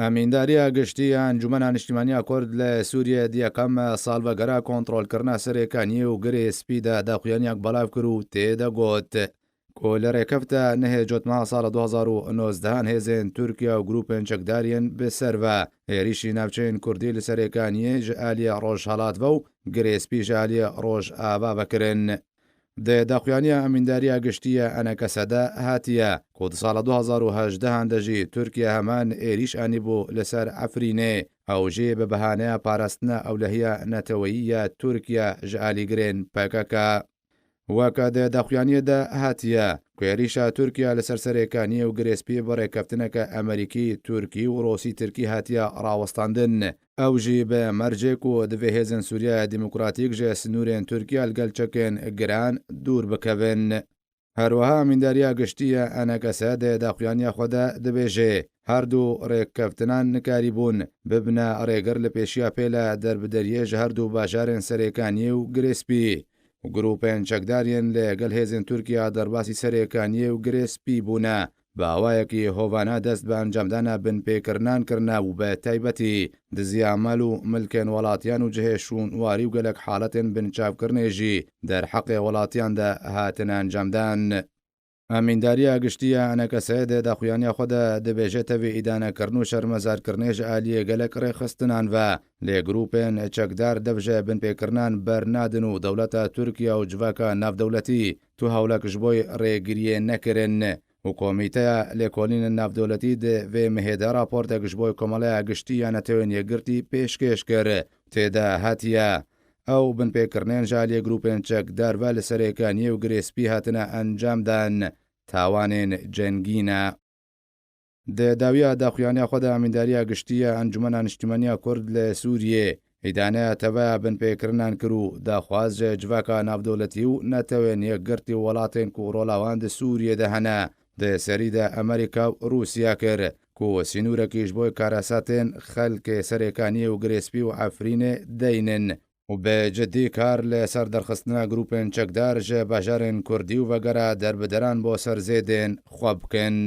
ئەمینداریە گشتی ئەنجومەنە نیشتیمانیا کورد لە سووریە دیەکەم ساڵڤەگەرە کۆنتڕۆلکردنا سەرێکانی و گرێ سپیدا داخوێنیاک بەڵاو کرد و تێدەگوت کۆ لە ڕێکەفتە نەهێ جۆتما ساڵە 2019 هێزێن تورکیا و گروپێن چەکداریان بسەرە هێریشی ناوچەین کوردی لە سەرێکانیە ژعالیە ڕۆژ هەڵاتبە و گرێسپی ژالیە ڕۆژ ئاوا بەکردن. داخوێنیە ئەمینداریە گشتیە ئەنەکەسەدە هاتیە کۆت ساڵە 2010 هەندەژی تورکیا هەمان ئێریش ئانی بوو لەسەر ئەفرینێ ئەوژێ بە بەهانەیە پاراستنە ئەولەهیە نەتەوەییە تورکیا ژعالی گرێن پەکەکە وەکە داخوێنیەدا هاتیە کوێریشە تورکیا لەسەر سەرێکانی و گرێسپی بەڕێکەفتنەکە ئەمریکی تورکی و ڕۆسی ترکی هاتیە ڕاوەستاندن ئەوژی بە مەرجێک و دەوێ هێزن سووریا دیموکراتیک ژێ سنوورێن تورکیا لەگەڵ چەکێن گران دوور بکەبن. هەروەها ئەمینداریە گشتیە ئەنەکەسە داخوێنیە خۆدا دەبێژێ هەردوو ڕێککەفتنان نکاری بوون ببنە ڕێگەر لە پێشیا پێلە دەربدەریێژ هەردوو باژارێن سەرێکانی و گرێسپی و گروپێن چەکدارێن لەگەڵ هێزن تورکیا دەرباسی سەرێکانیە و گرێسپی بوونە باوایەکی هۆڤانە دەست بە ئەنجامدانە بنپێکردنان کردنا و بە تایبەتی دزیامەل و ملکێن وڵاتیان و جهێشون واری و گەلک حاڵەتێن بنچاوکردنێژی دەرحەقێ وڵاتیاندا هاتن ئەنجامدان. ئەمینداریە گشتیە ئەنەکەسەیە داخوێنیا خۆدا دەبێژێتەوێ ئیدانەکردن و شەرمەزارکردنێژ ئالیە گەلک ڕێخستنان و لێ گروپێن چەکدار دەبژە بنپێکردنان بەرنادن و دەوڵەتە تورکیا و جڤاکە ناودەوڵەتی تو هەوڵەکش بۆی ڕێگریە نەکردن و کۆمیتەیە لێکۆڵینە ناودەوڵەتی دەوێ مهێدە راپۆرتە گشت بۆی کۆمەڵەیە گشتی یانەتەوێن یەکگرتی پێشکێش کرد تێدا هاتیە ئەو بنپێکردنێن ژالیە گروپێن چەکداربە لە سەرێکانیە و گرێسپی هاتنە ئەنجامدان تاوانێن جەنگینە. داویە داخوێنیا خۆدا ئەمینداریە گشتیە ئەنجومەنە نیشتیمانیا کورد لە سووریێ هیدانەیە تەبە بنپێکردنان کرد و داخوازە جڤاکە ناودەوڵەتی و نەتەوێن یەکگرتی وڵاتێن و ڕۆڵاواند سووریە دەهەنە دەسەریدا ئەمریکا و رووسیا کرد کو سینوورەکیش بۆی کارەساتێن خەلکێ سەرێکانی و گرێسپی و ئەفرینێ دەینن و بەجددی کار لە سەر دەرخستنە گروپێن چەکدار ژە باژارێن کوردی و بەگەرە دەربدەران بۆ سەرزێدێن خوا بکەن.